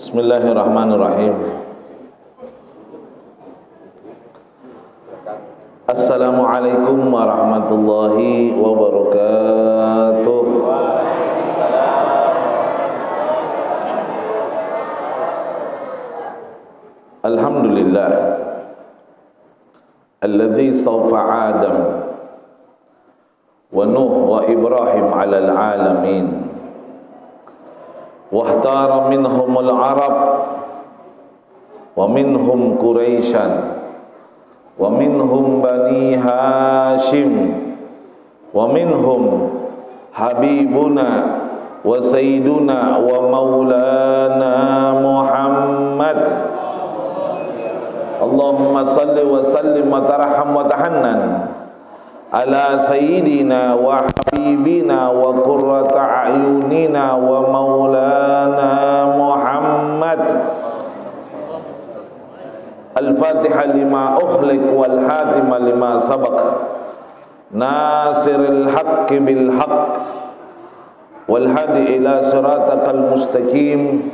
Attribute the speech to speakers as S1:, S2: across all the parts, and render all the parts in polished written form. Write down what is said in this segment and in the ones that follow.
S1: Bismillahirrahmanirrahim. Assalamualaikum warahmatullahi wabarakatuh. Alhamdulillah alladzi istafa Adam wa Nuh wa Ibrahim 'alal 'alamin. Wahtara minhumul Arab wa minhum Quraisyan wa minhum Bani Hashim wa minhum Habibuna wa Sayyiduna wa Maulana Muhammad. Allahumma salli wa sallim wa tarham wa tahannan ala sayyidina wa habibina wa qurrata a'yunina wa maulana Muhammad. Al-Fatiha lima ukhliq wal hatima lima sabaq nasiril haqqi bil haqq wal hadi ila siratakal mustaqim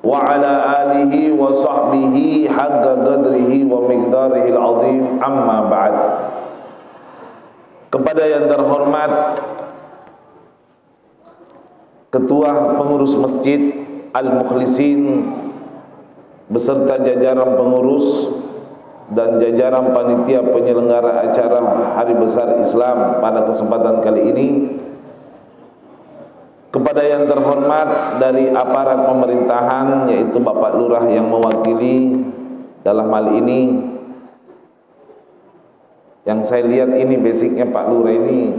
S1: wa ala alihi wa sahbihi haqqa qadrihi wa miqdarihil azim, amma ba'd. Kepada yang terhormat Ketua Pengurus Masjid Al-Mukhlisin beserta jajaran pengurus dan jajaran panitia penyelenggara acara Hari Besar Islam pada kesempatan kali ini, kepada yang terhormat dari aparat pemerintahan yaitu Bapak Lurah yang mewakili dalam hal ini. Yang saya lihat ini basicnya Pak Lurah ini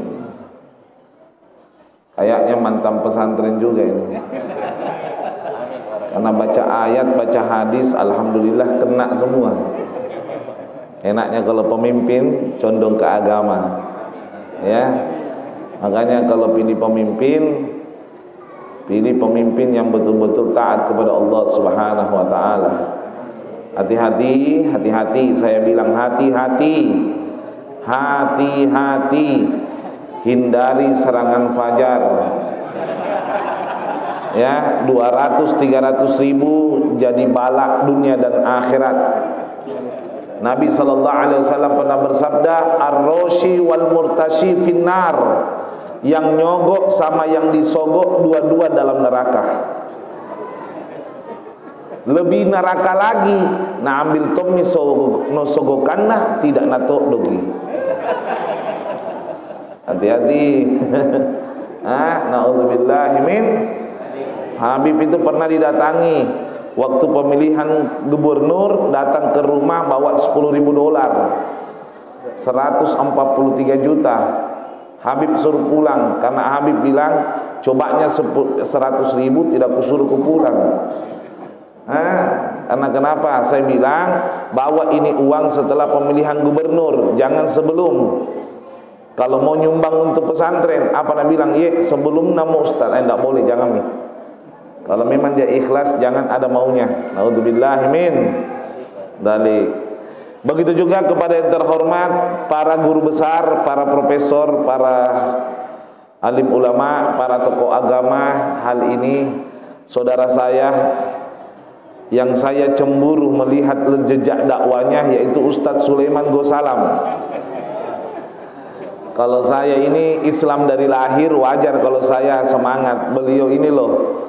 S1: kayaknya mantan pesantren juga ini, karena baca ayat, baca hadis, alhamdulillah kena semua. Enaknya kalau pemimpin condong ke agama, ya. Makanya kalau pilih pemimpin yang betul-betul taat kepada Allah Subhanahu wa taala. Hati-hati, hati-hati, saya bilang hati-hati. Hati-hati, hindari serangan fajar. Ya, 200-300 ribu jadi balak dunia dan akhirat. Nabi SAW pernah bersabda, ar-roshi wal murtashi finnar. Yang nyogok sama yang disogok dua-dua dalam neraka. Lebih neraka lagi, na ambil tomi no sogokanna tidak natok dogi. Hati-hati. Na'udzubillahi min. Habib itu pernah didatangi waktu pemilihan gubernur, datang ke rumah bawa $10.000, 143 juta. Habib suruh pulang karena Habib bilang cobanya 100.000 tidak kusuruh ku pulang. Karena kenapa? Saya bilang bawa ini uang setelah pemilihan gubernur, jangan sebelum. Kalau mau nyumbang untuk pesantren, apa nak bilang? Ye, sebelum nama ustaz, tidak boleh, jangan nih. Kalau memang dia ikhlas, jangan ada maunya. Na'udzubillahi min dzalik. Begitu juga kepada yang terhormat para guru besar, para profesor, para alim ulama, para tokoh agama. Hal ini saudara saya yang saya cemburu melihat jejak dakwanya, yaitu Ustadz Sulaiman Gosalam. Kalau saya ini Islam dari lahir, wajar kalau saya semangat. Beliau ini loh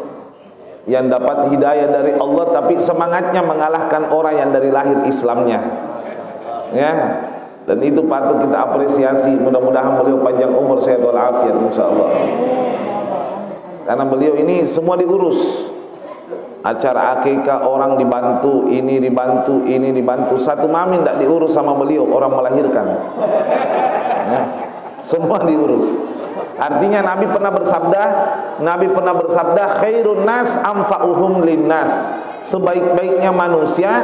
S1: yang dapat hidayah dari Allah, tapi semangatnya mengalahkan orang yang dari lahir Islamnya, ya. Dan itu patut kita apresiasi. Mudah-mudahan beliau panjang umur, sehat walafiat insyaallah. Karena beliau ini semua diurus. Acara akikah orang dibantu, ini dibantu, ini dibantu. Satu mami tidak diurus sama beliau, orang melahirkan, ya. Semua diurus. Artinya Nabi pernah bersabda, khairun nas anfa'uhum linnas. Sebaik-baiknya manusia.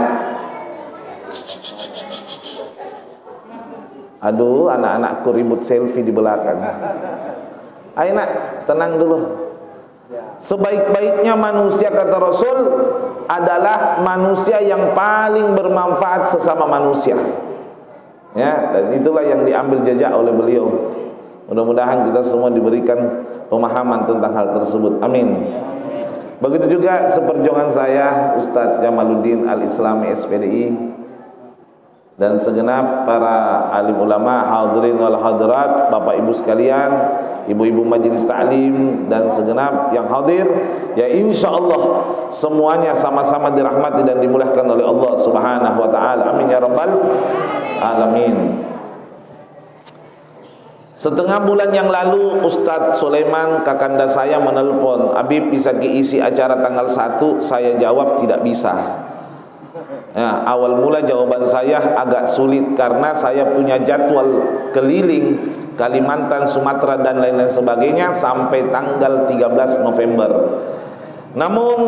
S1: Aduh, anak-anakku ribut selfie di belakang. Ayo nak, tenang dulu. Sebaik-baiknya manusia, kata Rasul, adalah manusia yang paling bermanfaat sesama manusia. Ya, dan itulah yang diambil jejak oleh beliau. Mudah-mudahan kita semua diberikan pemahaman tentang hal tersebut. Amin. Begitu juga seperjuangan saya Ustadz Jamaluddin Al-Islami SPDI dan segenap para alim ulama, hadirin wal hadirat, Bapak Ibu sekalian, ibu-ibu majelis taklim dan segenap yang hadir, ya insyaallah semuanya sama-sama dirahmati dan dimuliakan oleh Allah Subhanahu wa taala. Amin ya rabbal alamin. Setengah bulan yang lalu Ustadz Sulaiman kakanda saya menelpon, "Habib bisa isi acara tanggal 1?" Saya jawab tidak bisa. Ya, awal mula jawaban saya agak sulit karena saya punya jadwal keliling Kalimantan, Sumatera dan lain-lain sebagainya sampai tanggal 13 November. Namun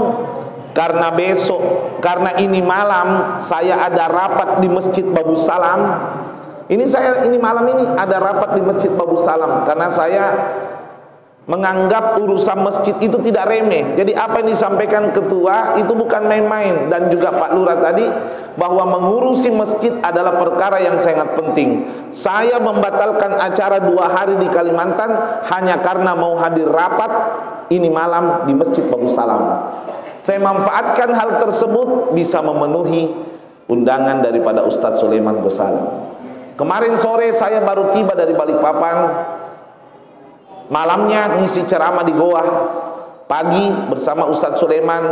S1: karena ini malam saya ada rapat di Masjid Babu Salam. Ini malam ini ada rapat di Masjid Babu Salam karena saya menganggap urusan masjid itu tidak remeh. Jadi apa yang disampaikan ketua itu bukan main-main, dan juga Pak Lurah tadi bahwa mengurusi masjid adalah perkara yang sangat penting. Saya membatalkan acara 2 hari di Kalimantan hanya karena mau hadir rapat ini malam di Masjid Babu Salam. Saya manfaatkan hal tersebut bisa memenuhi undangan daripada Ustadz Sulaiman Gosalam. Kemarin sore saya baru tiba dari Balikpapan. Malamnya ngisi ceramah di Goa, pagi bersama Ustadz Sulaiman,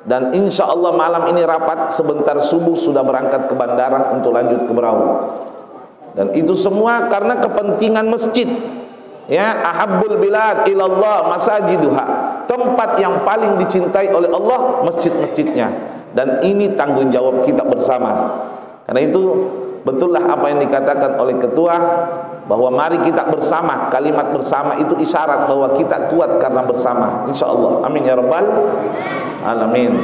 S1: dan insya Allah malam ini rapat, sebentar subuh sudah berangkat ke bandara untuk lanjut ke Berau. Dan itu semua karena kepentingan masjid. Ya, ahabbul bilad ilallah masajiduha, tempat yang paling dicintai oleh Allah masjid-masjidnya, dan ini tanggung jawab kita bersama. Karena itu betullah apa yang dikatakan oleh ketua bahwa mari kita bersama. Kalimat bersama itu isyarat bahwa kita kuat karena bersama, insyaallah. Amin ya rabbal alamin.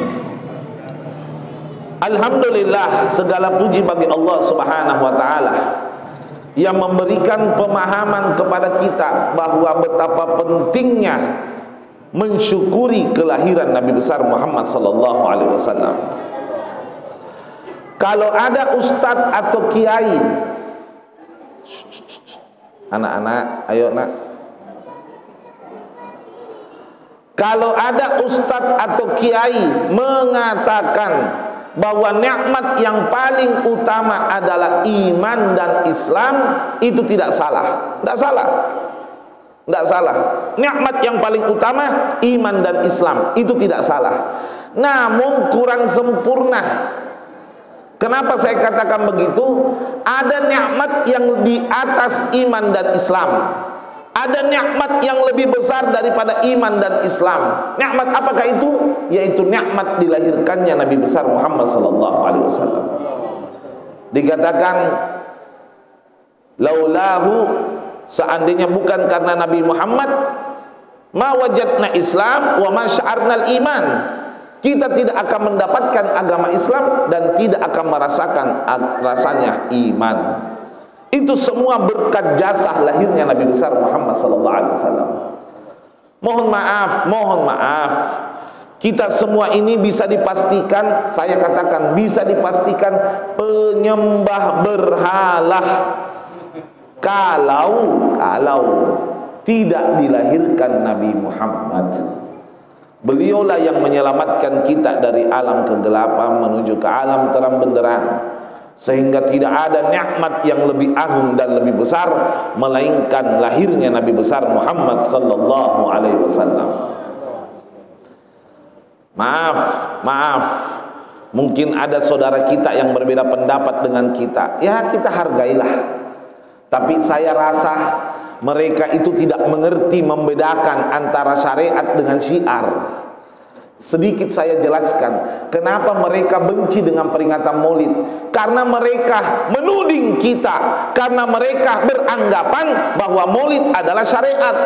S1: Alhamdulillah, segala puji bagi Allah Subhanahu wa taala yang memberikan pemahaman kepada kita bahwa betapa pentingnya mensyukuri kelahiran Nabi besar Muhammad sallallahu alaihi wasallam. Kalau ada ustadz atau kiai, anak-anak, ayo nak. Kalau ada ustadz atau kiai mengatakan bahwa nikmat yang paling utama adalah iman dan Islam, itu tidak salah. Tidak salah. Tidak salah. Nikmat yang paling utama iman dan Islam, itu tidak salah. Namun kurang sempurna. Kenapa saya katakan begitu? Ada nikmat yang di atas iman dan Islam. Ada nikmat yang lebih besar daripada iman dan Islam. Nikmat apakah itu? Yaitu nikmat dilahirkannya Nabi besar Muhammad sallallahu alaihi wasallam. Dikatakan laulahu, seandainya bukan karena Nabi Muhammad, ma wajadna Islam wa ma sya'arnal iman. Kita tidak akan mendapatkan agama Islam dan tidak akan merasakan rasanya iman. Itu semua berkat jasa lahirnya Nabi besar Muhammad sallallahu alaihi wasallam. Mohon maaf. Kita semua ini bisa dipastikan, saya katakan bisa dipastikan penyembah berhala kalau tidak dilahirkan Nabi Muhammad. Beliaulah yang menyelamatkan kita dari alam kegelapan menuju ke alam terang benderang, sehingga tidak ada nikmat yang lebih agung dan lebih besar melainkan lahirnya Nabi besar Muhammad sallallahu alaihi wasallam. Maaf, mungkin ada saudara kita yang berbeda pendapat dengan kita. Ya, kita hargailah. Tapi saya rasa mereka itu tidak mengerti membedakan antara syariat dengan syiar. Sedikit saya jelaskan kenapa mereka benci dengan peringatan Maulid. Karena mereka menuding kita, karena mereka beranggapan bahwa Maulid adalah syariat.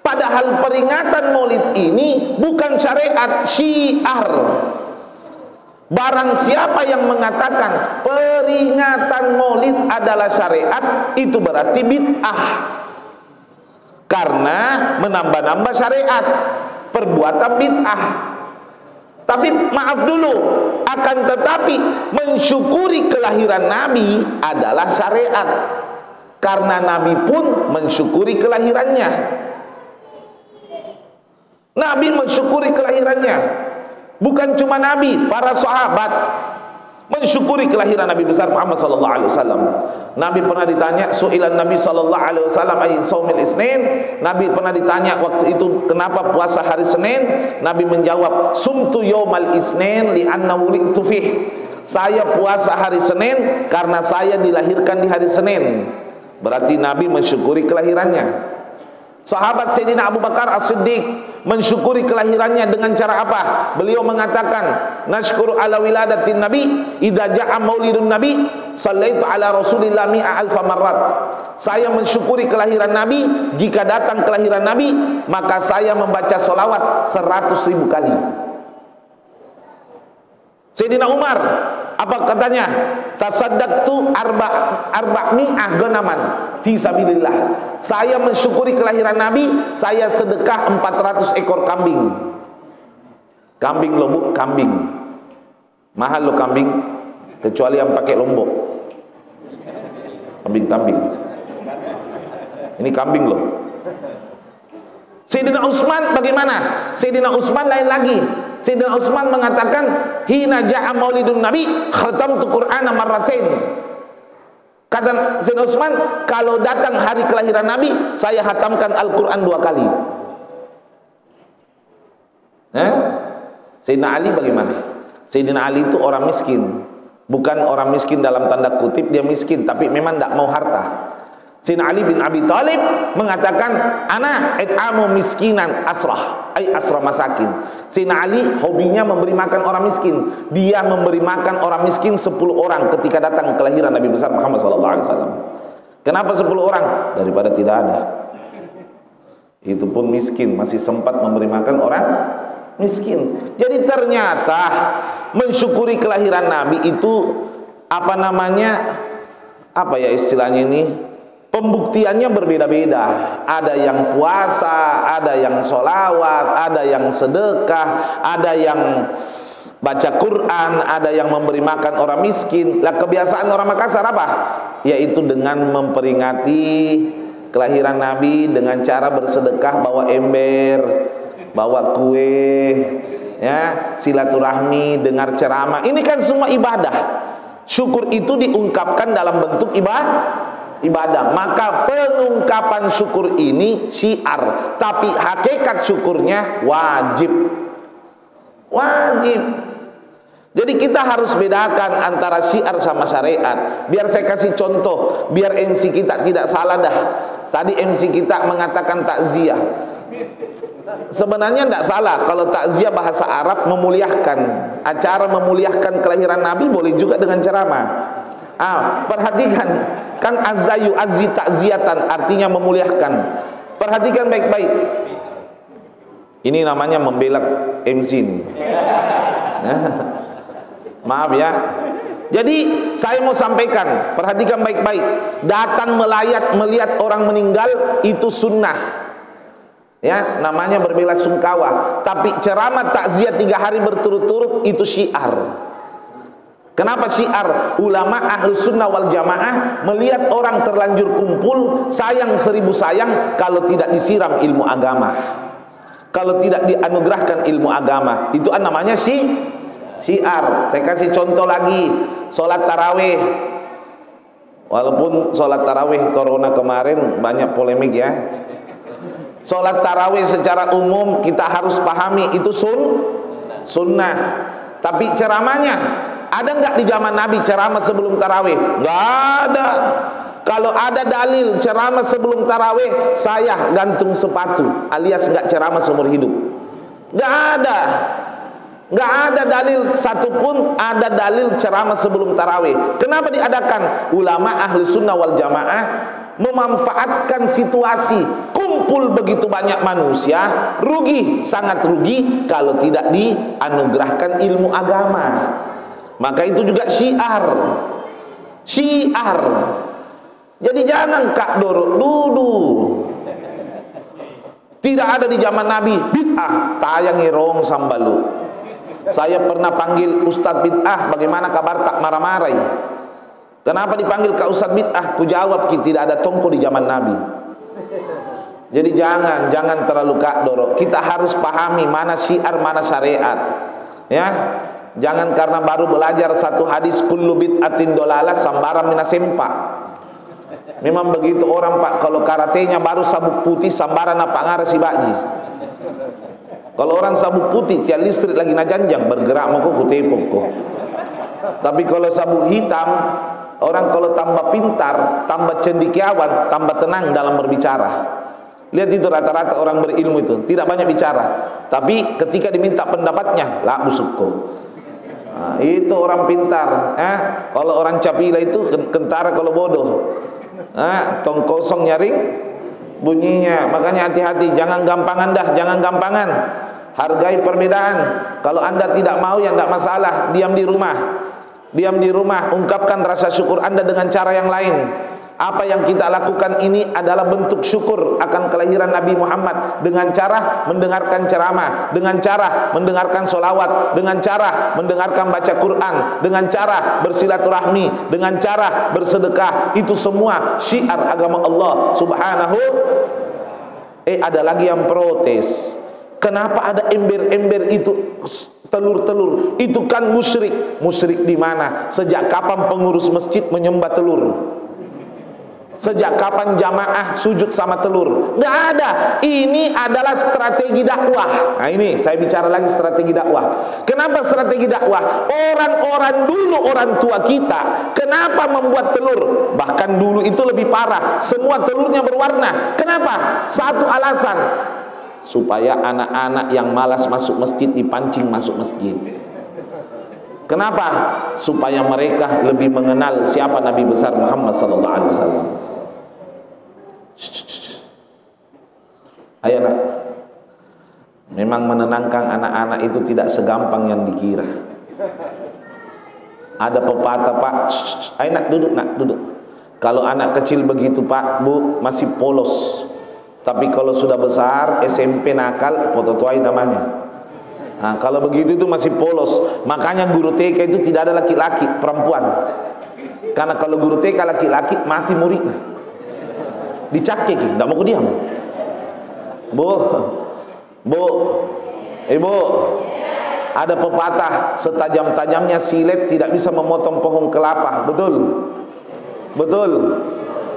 S1: Padahal peringatan Maulid ini bukan syariat, syiar. Barang siapa yang mengatakan peringatan Maulid adalah syariat, itu berarti bid'ah. Karena menambah-nambah syariat, perbuatan bid'ah. Tapi maaf dulu, akan tetapi mensyukuri kelahiran Nabi adalah syariat. Karena Nabi pun mensyukuri kelahirannya. Nabi mensyukuri kelahirannya. Bukan cuma Nabi, para sahabat mensyukuri kelahiran Nabi besar Muhammad sallallahu alaihi wasallam. Nabi pernah ditanya, su'ilan Nabi sallallahu alaihi wasallam ay shaumil isnin. Nabi pernah ditanya waktu itu kenapa puasa hari Senin? Nabi menjawab, sumtu yaumal isnin li'anna wulidtu fih. Saya puasa hari Senin karena saya dilahirkan di hari Senin. Berarti Nabi mensyukuri kelahirannya. Sahabat Sayyidina Abu Bakar As-Siddiq mensyukuri kelahirannya dengan cara apa? Beliau mengatakan, nashkuru ala wiladatin nabi idza ja'a maulidun nabi sallaitu ala rasulillah mi'a alfa marrat. Saya mensyukuri kelahiran Nabi, jika datang kelahiran Nabi maka saya membaca solawat 100.000 kali. Sayyidina Umar apa katanya? Tasaddaqtu arba'mi'ah ganaman fi sabilillah. Saya mensyukuri kelahiran Nabi, saya sedekah 400 ekor kambing. Kambing loh Bu, kambing. Mahal lo kambing, kecuali yang pakai lombok. Kambing-kambing. Ini kambing loh. Sayyidina Utsman bagaimana? Sayyidina Utsman lain lagi. Sayyidina Utsman mengatakan, hina ja'a maulidun nabi khatamtu Qur'ana marratain. Kata Sayyidina Utsman, kalau datang hari kelahiran Nabi, saya khatamkan Al-Qur'an 2 kali. Sayyidina Ali bagaimana? Sayyidina Ali itu orang miskin. Bukan orang miskin dalam tanda kutip, dia miskin, tapi memang tidak mau harta. Sayyidina Ali bin Abi Thalib mengatakan, ana it'amu miskinan asrah, ay asrah masakin. Sayyidina Ali hobinya memberi makan orang miskin. Dia memberi makan orang miskin 10 orang ketika datang kelahiran Nabi besar Muhammad SAW. Kenapa 10 orang? Daripada tidak ada. Itu pun miskin, masih sempat memberi makan orang miskin. Jadi ternyata mensyukuri kelahiran Nabi itu apa namanya? Apa ya istilahnya ini? Pembuktiannya berbeda-beda. Ada yang puasa, ada yang sholawat, ada yang sedekah, ada yang baca Quran, ada yang memberi makan orang miskin. Lah kebiasaan orang Makassar apa? Yaitu dengan memperingati kelahiran Nabi dengan cara bersedekah, bawa ember, bawa kue, ya, silaturahmi, dengar ceramah. Ini kan semua ibadah. Syukur itu diungkapkan dalam bentuk ibadah. Maka pengungkapan syukur ini syiar, tapi hakikat syukurnya wajib. Jadi kita harus bedakan antara syiar sama syariat. Biar saya kasih contoh, biar MC kita tidak salah dah. Tadi MC kita mengatakan takziah. Sebenarnya tidak salah kalau takziah bahasa Arab memuliakan. Acara memuliakan kelahiran Nabi boleh juga dengan ceramah. Perhatikan, kan azzayu azzi takziatan artinya memuliakan. Perhatikan baik-baik. Ini namanya membela MC ini. Maaf ya. Jadi saya mau sampaikan, perhatikan baik-baik. Datang melayat melihat orang meninggal itu sunnah. Ya, namanya berbela sungkawa. Tapi ceramah takziah 3 hari berturut-turut itu syiar. Kenapa syiar? Ulama ahlus sunnah wal jamaah melihat orang terlanjur kumpul, sayang 1000 sayang kalau tidak disiram ilmu agama, kalau tidak dianugerahkan ilmu agama. Itu namanya syiar. Saya kasih contoh lagi, sholat tarawih. Walaupun sholat tarawih corona kemarin banyak polemik ya. Sholat tarawih secara umum kita harus pahami itu sunnah. Tapi ceramahnya ada nggak di zaman Nabi ceramah sebelum tarawih? Nggak ada. Kalau ada dalil ceramah sebelum tarawih, saya gantung sepatu, alias nggak ceramah seumur hidup. Nggak ada. Nggak ada dalil satupun ada dalil ceramah sebelum tarawih. Kenapa diadakan? Ulama ahli sunnah wal jamaah memanfaatkan situasi kumpul begitu banyak manusia, rugi, sangat rugi kalau tidak dianugerahkan ilmu agama. Maka itu juga syiar. Jadi jangan kak dorok dudu. Tidak ada di zaman Nabi bid'ah tayangi rong sambalu. Saya pernah panggil Ustadz bid'ah, bagaimana kabar, tak marah-marah. Kenapa dipanggil ke Ustadz bid'ah? Ku jawab, tidak ada tongko di zaman Nabi. Jadi jangan terlalu kador. Kita harus pahami mana syiar, mana syariat. Ya. Jangan karena baru belajar satu hadis kullu bid'atin dolalah sambaran minasempa. Memang begitu orang Pak, kalau karatenya baru sabuk putih sambaran apa ngara si baji. Kalau orang sabuk putih tiap listrik lagi najanjang bergerak mau kok tepok kok. Tapi kalau sabuk hitam, orang kalau tambah pintar, tambah cendekiawan, tambah tenang dalam berbicara. Lihat itu rata-rata orang berilmu itu tidak banyak bicara, tapi ketika diminta pendapatnya lah busukku. Nah, itu orang pintar. Kalau orang capila itu kentara kalau bodoh. Tong kosong nyaring bunyinya. Makanya hati-hati, jangan gampangan dah, jangan gampangan. Hargai perbedaan. Kalau Anda tidak mau ya tidak masalah, diam di rumah. Diam di rumah, ungkapkan rasa syukur Anda dengan cara yang lain. Apa yang kita lakukan ini adalah bentuk syukur akan kelahiran Nabi Muhammad dengan cara mendengarkan ceramah, dengan cara mendengarkan solawat, dengan cara mendengarkan baca Quran, dengan cara bersilaturahmi, dengan cara bersedekah. Itu semua syiar agama Allah Subhanahu. Ada lagi yang protes. Kenapa ada ember-ember itu, telur-telur? Itu kan musyrik. Musyrik di mana? Sejak kapan pengurus masjid menyembah telur? Sejak kapan jamaah sujud sama telur? Nggak ada. Ini adalah strategi dakwah. Nah ini saya bicara lagi strategi dakwah. Kenapa strategi dakwah? Orang-orang dulu, orang tua kita, kenapa membuat telur? Bahkan dulu itu lebih parah, semua telurnya berwarna. Kenapa? Satu alasan, supaya anak-anak yang malas masuk masjid dipancing masuk masjid. Kenapa? Supaya mereka lebih mengenal siapa Nabi besar Muhammad sallallahu alaihi wasallam. Ayo nak, memang menenangkan anak-anak itu tidak segampang yang dikira. Ada pepatah Pak, ayo nak duduk, nak duduk. Kalau anak kecil begitu Pak, Bu, masih polos. Tapi kalau sudah besar, SMP nakal, pototoai namanya. Nah, kalau begitu itu masih polos. Makanya guru TK itu tidak ada laki-laki, perempuan. Karena kalau guru TK laki-laki mati muridnya. Dicakek, tidak mau diam. Bu, Ibu, ada pepatah, setajam-tajamnya silet tidak bisa memotong pohon kelapa. Betul? Betul.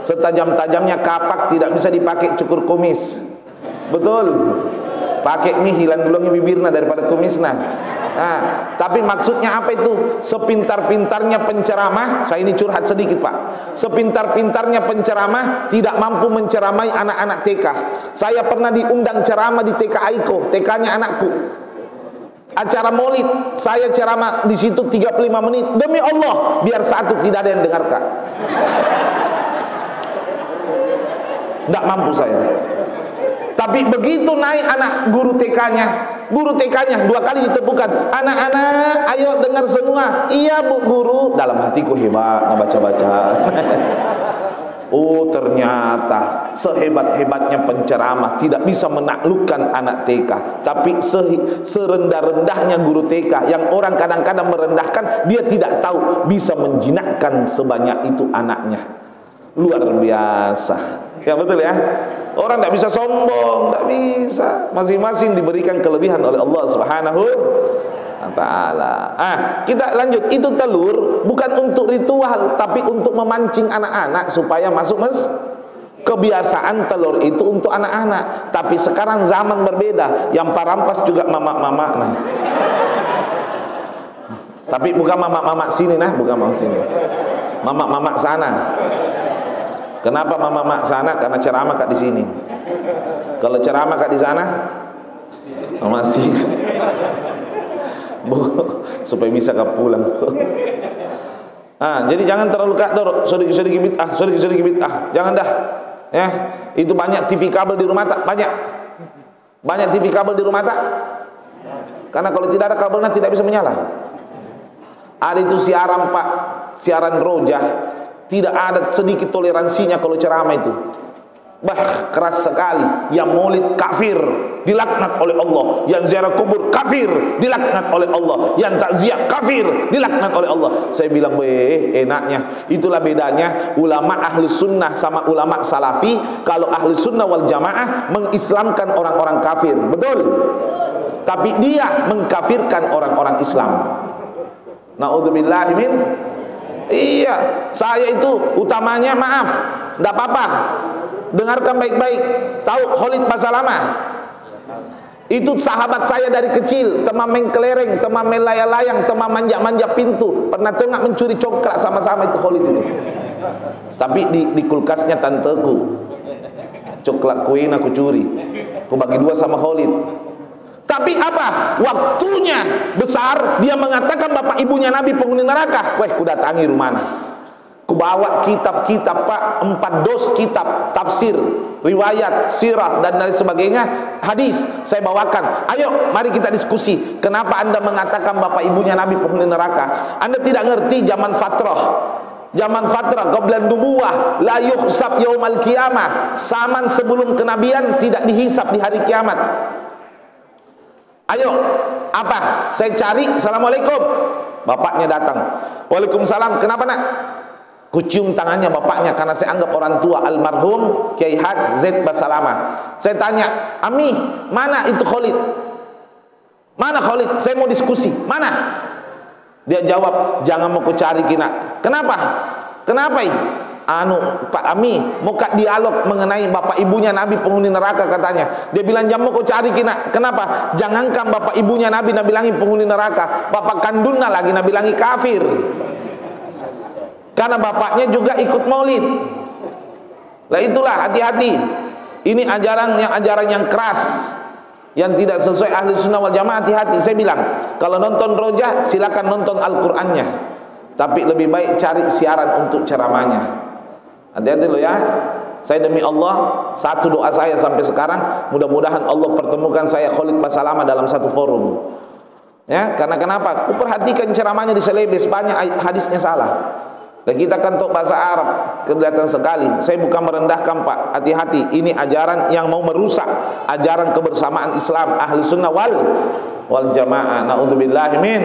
S1: Setajam-tajamnya kapak tidak bisa dipakai cukur kumis. Betul. Pakai mie hilang dulu bibirna daripada kumisna. Nah, tapi maksudnya apa itu? Sepintar-pintarnya penceramah, saya ini curhat sedikit Pak. Sepintar-pintarnya penceramah tidak mampu menceramai anak-anak TK. Saya pernah diundang ceramah di TK Aiko, TK-nya anakku. Acara Maulid, saya ceramah di situ 35 menit. Demi Allah, biar satu tidak ada yang dengarkan. Tidak mampu saya. Tapi begitu naik anak guru TK-nya 2 kali ditepukan. Anak-anak, ayo dengar semua. Iya Bu Guru. Dalam hatiku hebat, nah baca-baca. Oh ternyata sehebat-hebatnya penceramah tidak bisa menaklukkan anak TK. Tapi serendah-rendahnya guru TK yang orang kadang-kadang merendahkan, dia tidak tahu bisa menjinakkan sebanyak itu anaknya. Luar biasa. Ya betul ya. Orang tidak bisa sombong, tidak bisa. Masing-masing diberikan kelebihan oleh Allah Subhanahu wa Ta'ala. Kita lanjut. Itu telur bukan untuk ritual, tapi untuk memancing anak-anak supaya masuk kebiasaan telur itu untuk anak-anak. Tapi sekarang zaman berbeda. Yang parampas juga mama-mama. Nah. Tapi bukan mama-mama sini, nah, bukan mama sini. Mama-mama sana. Kenapa mama sana? Karena ceramah Kak di sini. Kalau ceramah Kak di sana, masih Bu, supaya bisa Kak pulang. Jadi jangan terlalu kador, sedikit-sedikit bid'ah, jangan dah. Ya, itu banyak TV kabel di rumah tak? Banyak TV kabel di rumah tak? Karena kalau tidak ada kabelnya tidak bisa menyala. Ada itu siaran Pak, siaran rojah. Tidak ada sedikit toleransinya kalau ceramah itu. keras sekali. Yang maulid kafir, dilaknat oleh Allah. Yang ziarah kubur kafir, dilaknat oleh Allah. Yang takziah kafir, dilaknat oleh Allah. Saya bilang, enaknya. Itulah bedanya ulama ahli sunnah sama ulama salafi. Kalau ahli sunnah wal jamaah mengislamkan orang-orang kafir, betul? Tapi dia mengkafirkan orang-orang Islam. Na'udzubillah min. Iya, saya itu utamanya, maaf, tidak apa-apa, dengarkan baik-baik. Tahu Khalid Basalamah? Itu sahabat saya dari kecil. Temam main kelereng, temam main layang-layang, temam manja-manja pintu. Pernah tengah mencuri coklat sama-sama itu Khalid itu. Tapi di kulkasnya tanteku, coklat kuing aku curi, aku bagi 2 sama Khalid. Tapi apa? Waktunya besar, dia mengatakan bapak ibunya Nabi penghuni neraka. Weh, ku datangi rumahnya. Ku bawa kitab-kitab, Pak, 4 dos kitab tafsir, riwayat, sirah dan lain sebagainya, hadis. Saya bawakan. Ayo, mari kita diskusi. Kenapa Anda mengatakan bapak ibunya Nabi penghuni neraka? Anda tidak ngerti zaman fatrah. Zaman fatrah qablan nubuwah la yuhsab yaumal qiyamah. Zaman sebelum kenabian tidak dihisab di hari kiamat. Ayo, apa? Saya cari. Assalamualaikum. Bapaknya datang. Waalaikumsalam. Kenapa, nak? Kucium tangannya bapaknya karena saya anggap orang tua, almarhum Kiai Haji Zaid Basalamah. Saya tanya, Ami, mana itu Khalid? Mana Khalid? Saya mau diskusi. Mana? Dia jawab, jangan mau ku cari kina. Kenapa? Kenapa ini? Pak Ami, mau kak dialog mengenai bapak ibunya Nabi penghuni neraka katanya. Dia bilang, jangan mau ku cari kina. Kenapa? Jangankan bapak ibunya Nabi bilangi penghuni neraka, bapak kandungnya lagi bilangi kafir. Karena bapaknya juga ikut maulid. Lah itulah, hati-hati. Ini ajaran yang keras, yang tidak sesuai ahli sunnah wal jamaah. Hati-hati. Saya bilang, kalau nonton rojah silakan nonton Al-Qur'annya, tapi lebih baik cari siaran untuk ceramahnya. Hati-hati loh ya. Saya demi Allah, satu doa saya sampai sekarang, mudah-mudahan Allah pertemukan saya Khalid Basalamah dalam satu forum. Ya, karena kenapa? Aku perhatikan ceramahnya di Selebes, banyak hadisnya salah. Dan kita kan tahu bahasa Arab, kelihatan sekali. Saya bukan merendahkan, Pak. Hati-hati, ini ajaran yang mau merusak ajaran kebersamaan Islam ahli sunnah wal jamaah. Na'udzubillahi min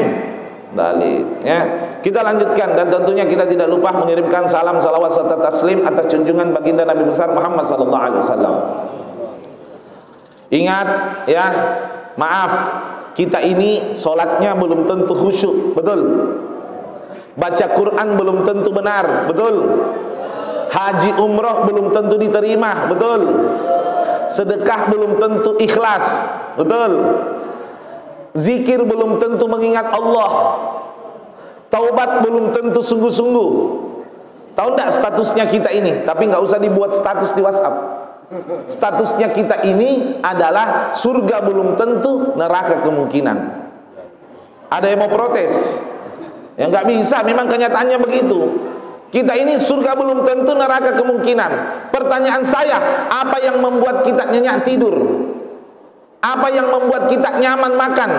S1: dzalik. Ya, kita lanjutkan, dan tentunya kita tidak lupa mengirimkan salam, salawat serta taslim atas junjungan baginda Nabi besar Muhammad sallallahu alaihi wasallam. Ingat ya, maaf, kita ini solatnya belum tentu khusyuk, betul? Baca Quran belum tentu benar, betul? Haji umroh belum tentu diterima, betul? Sedekah belum tentu ikhlas, betul? Zikir belum tentu mengingat Allah. Taubat belum tentu sungguh-sungguh. Tahu enggak statusnya kita ini? Tapi nggak usah dibuat status di WhatsApp. Statusnya kita ini adalah surga belum tentu, neraka kemungkinan. Ada yang mau protes? Ya nggak bisa, memang kenyataannya begitu. Kita ini surga belum tentu, neraka kemungkinan. Pertanyaan saya, apa yang membuat kita nyenyak tidur? Apa yang membuat kita nyaman makan?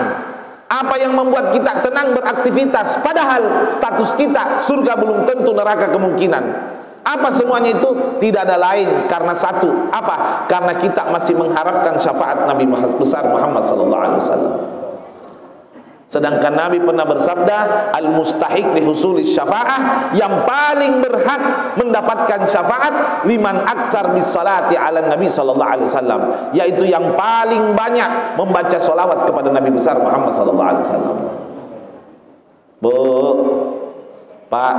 S1: Apa yang membuat kita tenang beraktivitas? Padahal status kita surga belum tentu, neraka kemungkinan. Apa semuanya itu? Tidak ada lain karena satu. Apa? Karena kita masih mengharapkan syafaat Nabi besar Muhammad sallallahu alaihi wasallam. Sedangkan Nabi pernah bersabda, al-mustahiq li husuli syafa'ah, yang paling berhak mendapatkan syafaat liman aktsar bis salati ala Nabi sallallahu alaihi wasallam, yaitu yang paling banyak membaca selawat kepada Nabi besar Muhammad sallallahu alaihi wasallam. Bu, Pak,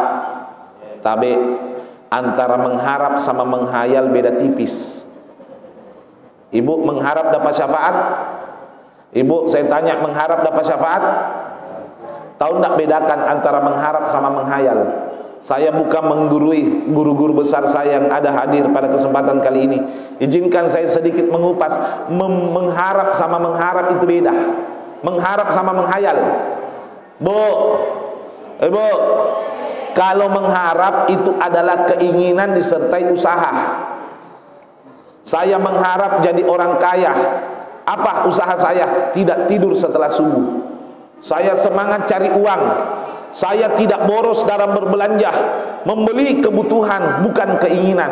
S1: tabe, antara mengharap sama menghayal beda tipis. Ibu mengharap dapat syafaat? Ibu, saya tanya, mengharap dapat syafaat? Tahu enggak bedakan antara mengharap sama menghayal? Saya bukan menggurui guru-guru besar saya yang ada hadir pada kesempatan kali ini. Izinkan saya sedikit mengupas. Mengharap sama mengharap itu beda. Mengharap sama menghayal. Bu, Ibu, kalau mengharap itu adalah keinginan disertai usaha. Saya mengharap jadi orang kaya. Apa usaha saya? Tidak tidur setelah subuh. Saya semangat cari uang. Saya tidak boros dalam berbelanja, membeli kebutuhan bukan keinginan.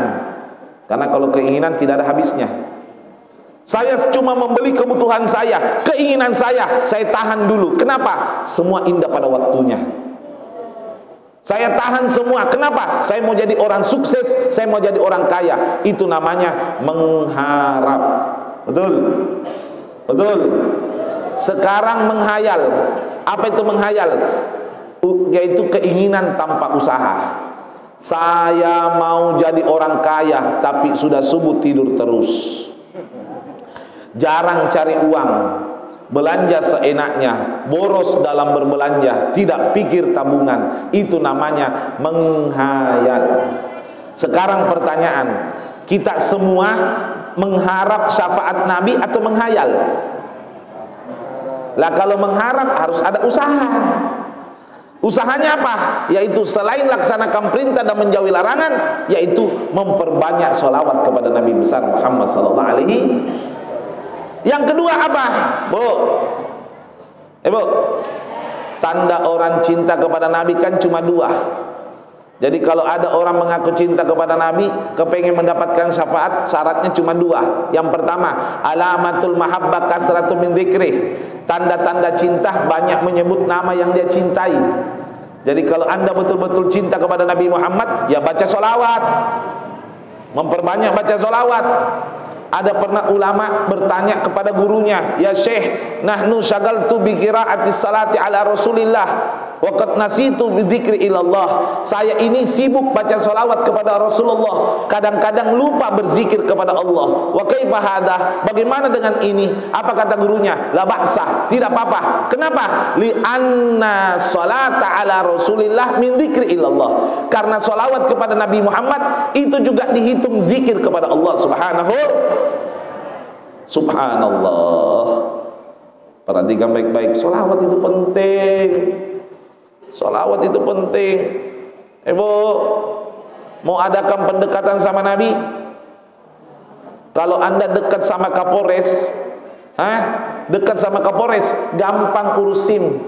S1: Karena kalau keinginan tidak ada habisnya. Saya cuma membeli kebutuhan saya, keinginan saya tahan dulu. Kenapa? Semua indah pada waktunya. Saya tahan semua. Kenapa? Saya mau jadi orang sukses, saya mau jadi orang kaya. Itu namanya mengharap. Betul? Betul? Sekarang menghayal. Apa itu menghayal? Yaitu keinginan tanpa usaha. Saya mau jadi orang kaya, tapi sudah subuh tidur terus. Jarang cari uang, belanja seenaknya, boros dalam berbelanja, tidak pikir tabungan. Itu namanya menghayal. Sekarang pertanyaan, kita semua mengharap syafaat Nabi atau menghayal? Lah kalau mengharap harus ada usaha. Usahanya apa? Yaitu selain laksanakan perintah dan menjauhi larangan, yaitu memperbanyak sholawat kepada Nabi besar Muhammad sallallahu alaihi. Yang kedua apa? Bu, Bu, tanda orang cinta kepada Nabi kan cuma dua. Jadi kalau ada orang mengaku cinta kepada Nabi, kepengen mendapatkan syafaat, syaratnya cuma dua. Yang pertama, alamatul mahabbah kasratul min dzikri. Tanda-tanda cinta banyak menyebut nama yang dia cintai. Jadi kalau anda betul-betul cinta kepada Nabi Muhammad, ya baca sholawat, memperbanyak baca sholawat. Ada pernah ulama bertanya kepada gurunya, ya Syekh, nahnu syagaltu bi qiraatis salati ala Rasulillah wa qad nasitu bi dzikri ilallah. Saya ini sibuk baca sholawat kepada Rasulullah, kadang-kadang lupa berzikir kepada Allah. Wa kaifa hadha? Bagaimana dengan ini? Apa kata gurunya? La ba'sa, tidak apa-apa. Kenapa? Li anna sholata ala Rasulillah min dzikri ilallah. Karena sholawat kepada Nabi Muhammad itu juga dihitung zikir kepada Allah Subhanallah. Perhatikan baik-baik, sholawat itu penting. Sholawat itu penting. Ibu mau adakan pendekatan sama Nabi? Kalau anda dekat sama Kapolres, dekat sama Kapolres, gampang urus SIM.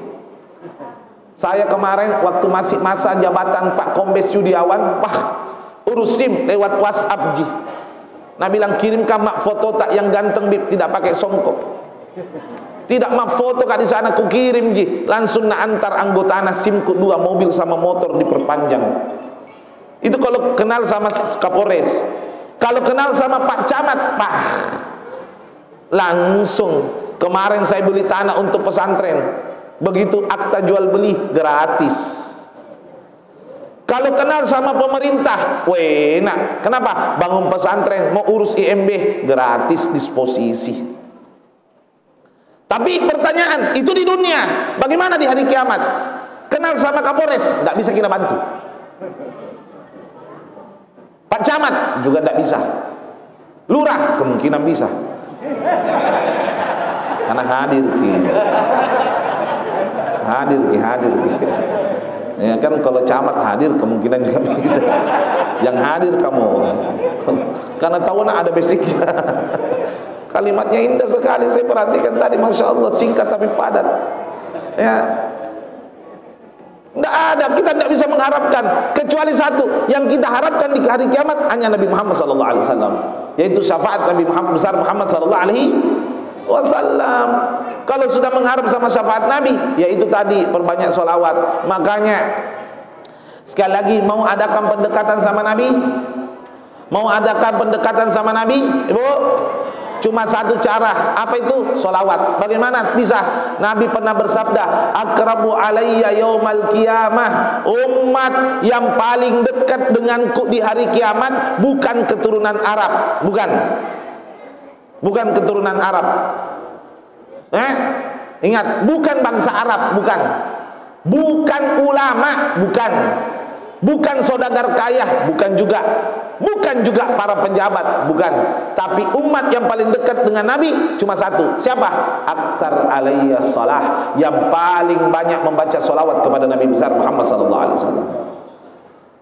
S1: Saya kemarin waktu masih masa jabatan Pak Kombes Yudiawan, urus SIM lewat WhatsApp ji. Nah bilang kirimkan mak foto tak yang ganteng bib, tidak pakai songkok. Tidak mak foto kak di sana ku kirim ji, langsung nak antar anggota anak SIM-ku 2 mobil sama motor diperpanjang. Itu kalau kenal sama Kapolres. Kalau kenal sama Pak Camat, langsung. Kemarin saya beli tanah untuk pesantren, begitu akta jual beli gratis. Kalau kenal sama pemerintah, enak. Kenapa? Bangun pesantren, mau urus IMB, gratis disposisi. Tapi pertanyaan, itu di dunia. Bagaimana di hari kiamat? Kenal sama Kapolres, tidak bisa kita bantu. Pak Camat juga tidak bisa. Lurah kemungkinan bisa. Karena hadir. Ya kan kalau camat hadir kemungkinan juga bisa. Yang hadir kamu. Karena tahu ada basicnya. Kalimatnya indah sekali, saya perhatikan tadi, masya Allah, singkat tapi padat. Ya, tidak ada, kita tidak bisa mengharapkan kecuali satu yang kita harapkan di hari kiamat hanya Nabi Muhammad SAW, yaitu syafaat Nabi Muhammad besar Muhammad SAW. Kalau sudah mengharap sama syafaat Nabi, yaitu tadi perbanyak sholawat. Makanya sekali lagi, mau adakan pendekatan sama Nabi, mau adakan pendekatan sama Nabi, ibu, cuma satu cara. Apa itu? Sholawat. Bagaimana bisa? Nabi pernah bersabda, akrabu alayya yaumal qiyamah, umat yang paling dekat denganku di hari kiamat bukan keturunan Arab, bukan keturunan Arab. Ingat, bukan bangsa Arab, bukan ulama, bukan saudagar kaya, bukan juga para pejabat, bukan. Tapi umat yang paling dekat dengan Nabi cuma satu. Siapa? Aktsar alayya shalah, yang paling banyak membaca sholawat kepada Nabi besar Muhammad SAW.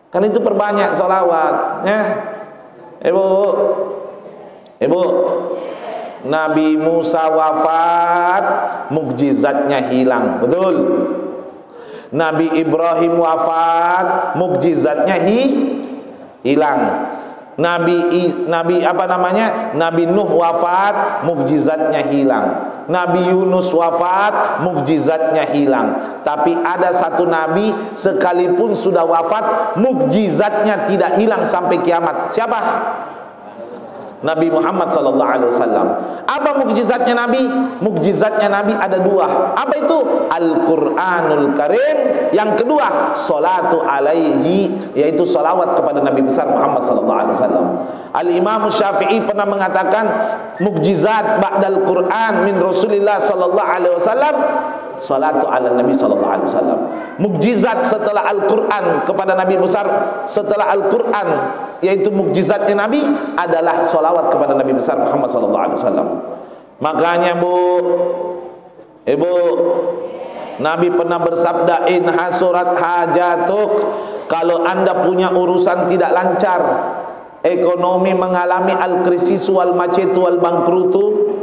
S1: Kan itu perbanyak sholawat, ya. Ibu, Nabi Musa wafat, mukjizatnya hilang, betul. Nabi Ibrahim wafat, mukjizatnya hilang. Nabi apa namanya? Nabi Nuh wafat, mukjizatnya hilang. Nabi Yunus wafat, mukjizatnya hilang. Tapi ada satu nabi sekalipun sudah wafat, mukjizatnya tidak hilang sampai kiamat. Siapa? Nabi Muhammad sallallahu alaihi wasallam. Apa mukjizatnya Nabi? Mukjizatnya Nabi ada dua. Apa itu? Al-Qur'anul Karim. Yang kedua, salatu alaihi, yaitu salawat kepada Nabi besar Muhammad sallallahu alaihi wasallam. Al-Imam Syafi'i pernah mengatakan, mukjizat ba'dal Qur'an min Rasulillah sallallahu alaihi wasallam salatu ala Nabi sallallahu alaihi wasallam. Mukjizat setelah Al-Qur'an kepada Nabi besar, setelah Al-Qur'an yaitu mukjizatnya Nabi adalah salawat kepada Nabi besar Muhammad sallallahu alaihi wasallam. Makanya Ibu, Nabi pernah bersabda, in hasurat hajatuk, kalau Anda punya urusan tidak lancar, ekonomi mengalami al-krisis wal macetu wal bangkrutu,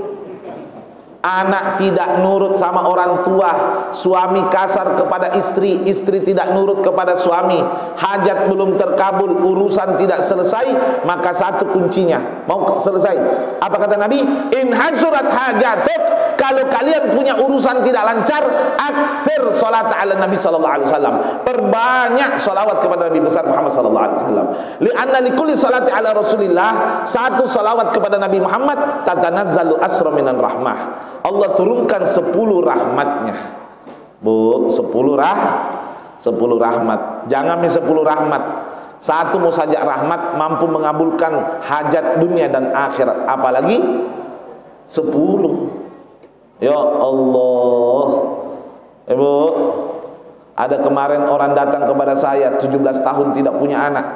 S1: anak tidak nurut sama orang tua, suami kasar kepada istri, istri tidak nurut kepada suami, hajat belum terkabul, urusan tidak selesai, maka satu kuncinya, mau selesai. Apa kata Nabi? In hasurat hajatuk, kalau kalian punya urusan tidak lancar, akthir salat ala Nabi sallallahu alaihi wasallam, perbanyak salawat kepada Nabi besar Muhammad sallallahu alaihi wasallam. Li'anna likulli salati ala Rasulillah, satu salawat kepada Nabi Muhammad tatanazzalu asra minan rahmah, Allah turunkan 10 rahmatnya. 10 rahmat. Jangan 10 rahmat. Satu musajak rahmat mampu mengabulkan hajat dunia dan akhirat, apalagi 10. Ya Allah. Ibu, ada kemarin orang datang kepada saya 17 tahun tidak punya anak.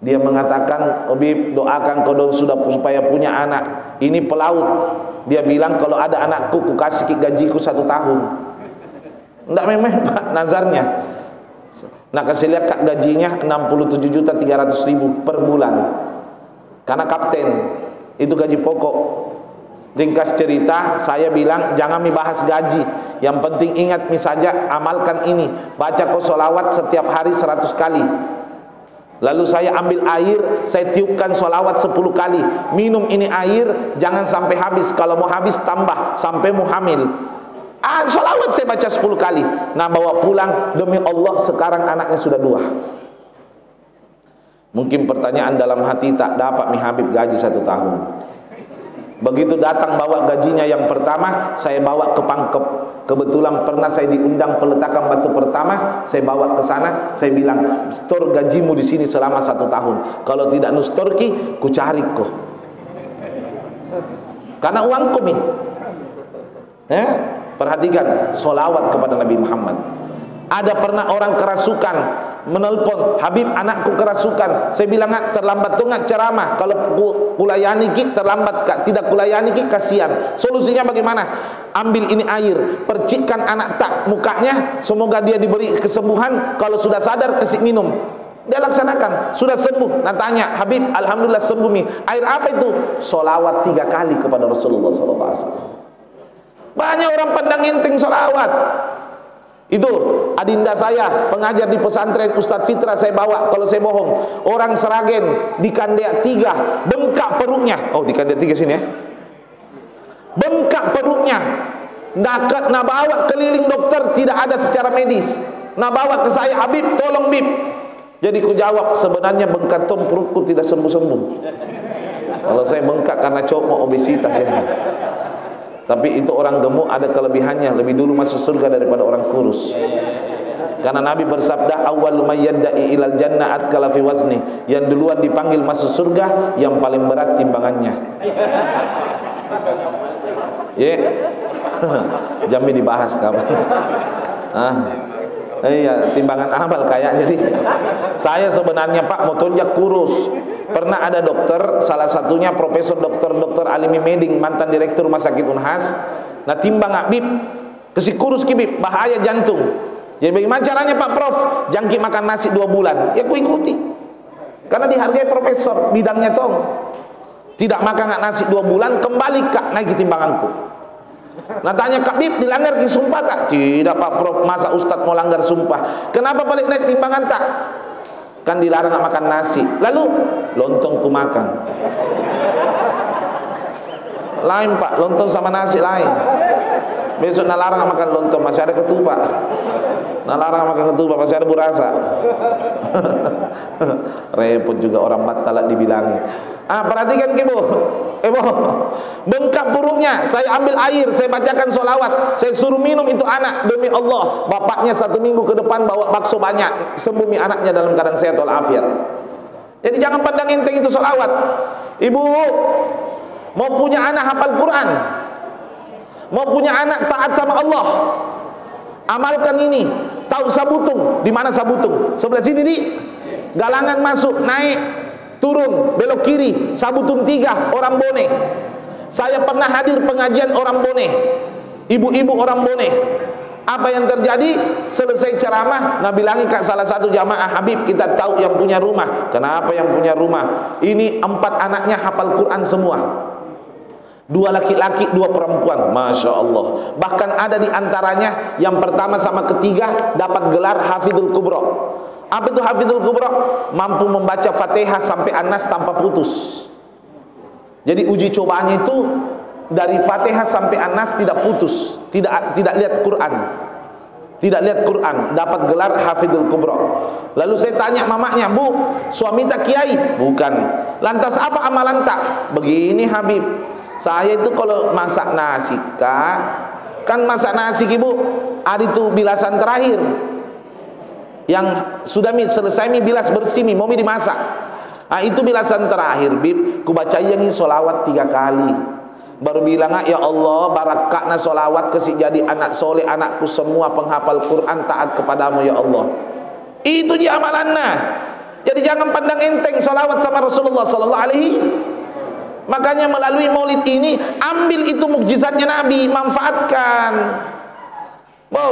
S1: Dia mengatakan, Habib, doakan kau dong supaya punya anak. Ini pelaut. Dia bilang, kalau ada anakku, ku kasih gajiku 1 tahun. Enggak memang Pak nazarnya. Nah, kasih lihat kak gajinya 67.300.000 per bulan. Karena kapten, itu gaji pokok. Ringkas cerita, saya bilang jangan bahas gaji. Yang penting ingat saja, amalkan ini. Baca kau sholawat setiap hari 100 kali. Lalu saya ambil air, saya tiupkan sholawat 10 kali. Minum ini air, jangan sampai habis. Kalau mau habis tambah, sampai mau hamil. Sholawat saya baca 10 kali. Nah, bawa pulang, demi Allah sekarang anaknya sudah 2. Mungkin pertanyaan dalam hati, tak dapat Habib gaji 1 tahun. Begitu datang bawa gajinya yang pertama, saya bawa ke Pangkep. Kebetulan pernah saya diundang peletakan batu pertama, saya bawa ke sana, saya bilang, store gajimu di sini selama 1 tahun. Kalau tidak nustorki, ku cari kok. Karena uangku nih. Perhatikan, sholawat kepada Nabi Muhammad. Ada pernah orang kerasukan menelpon, Habib anakku kerasukan. Saya bilang, terlambat tuh nggak ceramah. Kalau kulayani ki terlambat kak, tidak kulayani ki kasihan. Solusinya bagaimana? Ambil ini air, percikkan anak tak mukanya, semoga dia diberi kesembuhan. Kalau sudah sadar kasih minum. Dia laksanakan, sudah sembuh. Nah tanya, Habib alhamdulillah sembuh nih. Air apa itu? Sholawat 3 kali kepada Rasulullah SAW. Banyak orang pandang enteng sholawat. Itu adinda saya pengajar di pesantren Ustadz Fitra, saya bawa kalau saya bohong. Orang Seragen di Kandea 3 bengkak perutnya. Oh di Kandea 3 sini ya. Bengkak perutnya. Nak bawa keliling dokter tidak ada secara medis. Nak bawa ke saya, Habib tolong Bib. Jadi ku jawab, sebenarnya bengkak perutku tidak sembuh-sembuh. Kalau saya bengkak karena cowok obesitas ya. Tapi itu orang gemuk ada kelebihannya, lebih dulu masuk surga daripada orang kurus. Karena Nabi bersabda, awwalu may yadda'i ilal jannah atkala fi wazni. Yang duluan dipanggil masuk surga yang paling berat timbangannya. Jami dibahas kapan? Iya, timbangan amal kayak jadi. Saya sebenarnya Pak motonya kurus. Pernah ada dokter, salah satunya Profesor Dr. Alimi Meding, mantan direktur Rumah Sakit Unhas. Nah timbang Bib, kesi kurus ki Bib, bahaya jantung. Jadi bagaimana caranya Pak Prof? Jangki makan nasi 2 bulan. Ya ku ikuti. Karena dihargai profesor, bidangnya tong. Tidak makan nasi 2 bulan, kembali kak naik timbanganku. Nah tanya Kak Bib, dilanggar ki sumpah tak? Tidak Pak Prof, masa Ustadz mau langgar sumpah? Kenapa balik naik timbangan tak? Kan dilarang makan nasi. Lalu lontong ku makan. Lain Pak, lontong sama nasi lain. Besok nalarang makan lontong, masih ada ketupat. Nalarang makan ketupat, masih ada burasa. Repot juga orang batalak dibilangi. Perhatikan Ibu. Bengkak perutnya, saya ambil air, saya bacakan sholawat, saya suruh minum itu anak, demi Allah, bapaknya 1 minggu ke depan bawa bakso banyak, sembuh anaknya dalam keadaan sehat walafiat. Jadi jangan pandang enteng itu sholawat. Ibu mau punya anak hafal Quran, mau punya anak taat sama Allah, amalkan ini. Tahu Sabutung? Di mana Sabutung? Sebelah sini di Galangan masuk, naik, turun, belok kiri, Sabutung 3, orang Bone. Saya pernah hadir pengajian orang Bone, ibu-ibu orang Bone. Apa yang terjadi? Selesai ceramah, Nabi bilangi ke salah satu jamaah, Habib, kita tahu yang punya rumah. Kenapa yang punya rumah? Ini 4 anaknya hafal Quran semua. 2 laki-laki, 2 perempuan. Masya Allah. Bahkan ada di antaranya yang pertama sama ketiga dapat gelar Hafidhul Kubra. Apa itu Hafidhul Kubra? Mampu membaca Fatihah sampai An-Nas tanpa putus. Jadi uji cobaannya itu dari Fatihah sampai An-Nas tidak putus, tidak lihat Quran. Tidak lihat Quran, dapat gelar Hafidhul Kubra. Lalu saya tanya mamanya, "Bu, suami tak kiai?" "Bukan." "Lantas apa amalan tak?" "Begini Habib, saya itu kalau masak nasi, Kak, kan masak nasi Ibu, ada itu bilasan terakhir. Yang sudah selesai bilas bersih mau dimasak. Itu bilasan terakhir, Bib, ku baca yang sholawat 3 kali. Baru bilang, ya Allah, barakakna sholawat kesik jadi anak soleh, anakku semua penghafal Quran taat kepadamu ya Allah." Itu dia amalannya. Jadi jangan pandang enteng sholawat sama Rasulullah sallallahu alaihi. Makanya melalui maulid ini ambil itu mukjizatnya Nabi, manfaatkan. Bu,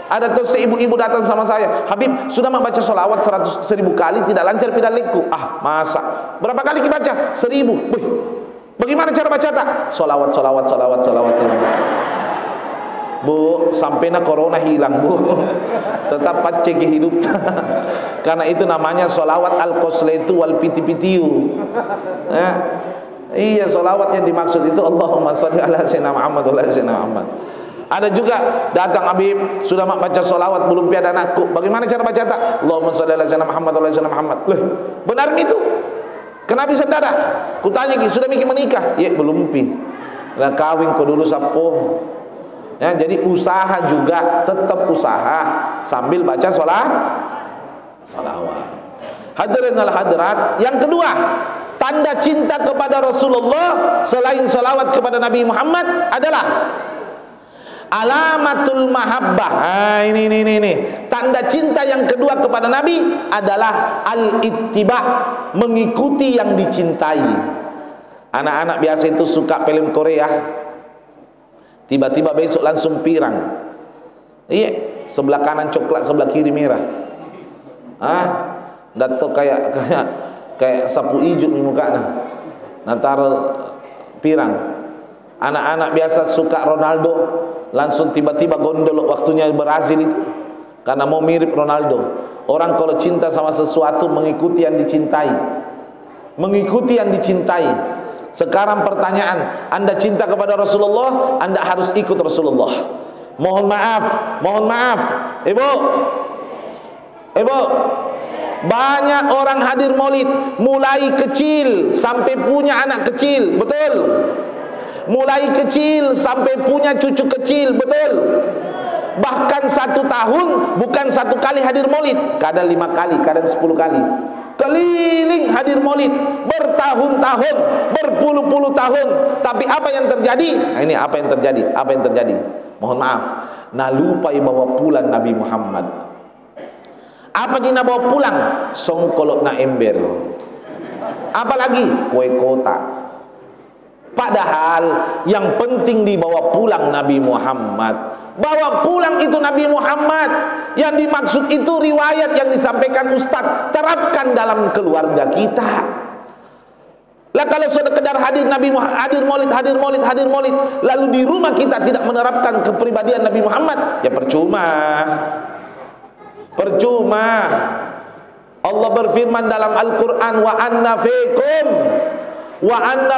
S1: ada tuh ibu-ibu datang sama saya, "Habib, sudah membaca sholawat 100.000 kali tidak lancar pidaliku." Masa? Berapa kali dibaca? 1000. Wih, bagaimana cara baca tak? Sholawat. Bu, sampai corona hilang Bu, tetap pace ke hidup. Karena itu namanya sholawat al-qosletu wal piti-pitiu. Iya, sholawat yang dimaksud itu Allahumma sholli ala sayyidina Muhammad wa ala sayyidina Muhammad. Ada juga datang Habib, sudah baca sholawat belum piada anakku. Bagaimana cara baca tak? Allahumma sholli ala sayyidina Muhammad wa ala sayyidina Muhammad. Loh, benar itu? Kenapa bisa tidak? Kutanya, sudah mikir menikah? Ya, belum pi. Lah kawin kau dulu sapo. Ya, jadi usaha juga, tetap usaha sambil baca sholawat. Hadirin al hadirat, yang kedua, tanda cinta kepada Rasulullah selain sholawat kepada Nabi Muhammad adalah alamatul mahabbah. Ini tanda cinta yang kedua kepada Nabi adalah al-ittiba, mengikuti yang dicintai. Anak-anak biasa itu suka film Korea, tiba-tiba besok langsung pirang. Iya, sebelah kanan coklat, sebelah kiri merah. Dato kayak sapu ijuk di mukanya. Natar pirang. Anak-anak biasa suka Ronaldo, langsung tiba-tiba gondol waktunya Brazil itu, karena mau mirip Ronaldo. Orang kalau cinta sama sesuatu mengikuti yang dicintai. Mengikuti yang dicintai. Sekarang pertanyaan, Anda cinta kepada Rasulullah, Anda harus ikut Rasulullah. Mohon maaf, Ibu, banyak orang hadir maulid mulai kecil sampai punya anak kecil, betul? Mulai kecil sampai punya cucu kecil, betul? Bahkan 1 tahun bukan 1 kali hadir maulid, kadang 5 kali, kadang 10 kali. Keliling hadir maulid bertahun-tahun, berpuluh-puluh tahun. Tapi apa yang terjadi? Ini apa yang terjadi? Mohon maaf, lupa bawa pulang Nabi Muhammad. Apa yang bawa pulang? Songkolok na ember. Apalagi kue kotak. Padahal yang penting dibawa pulang Nabi Muhammad. Bawa pulang itu Nabi Muhammad. Yang dimaksud itu riwayat yang disampaikan Ustadz, terapkan dalam keluarga kita. Lah kalau sekedar hadir Nabi Muhammad, hadir maulid, lalu di rumah kita tidak menerapkan kepribadian Nabi Muhammad, ya percuma. Allah berfirman dalam Al-Quran, wa anna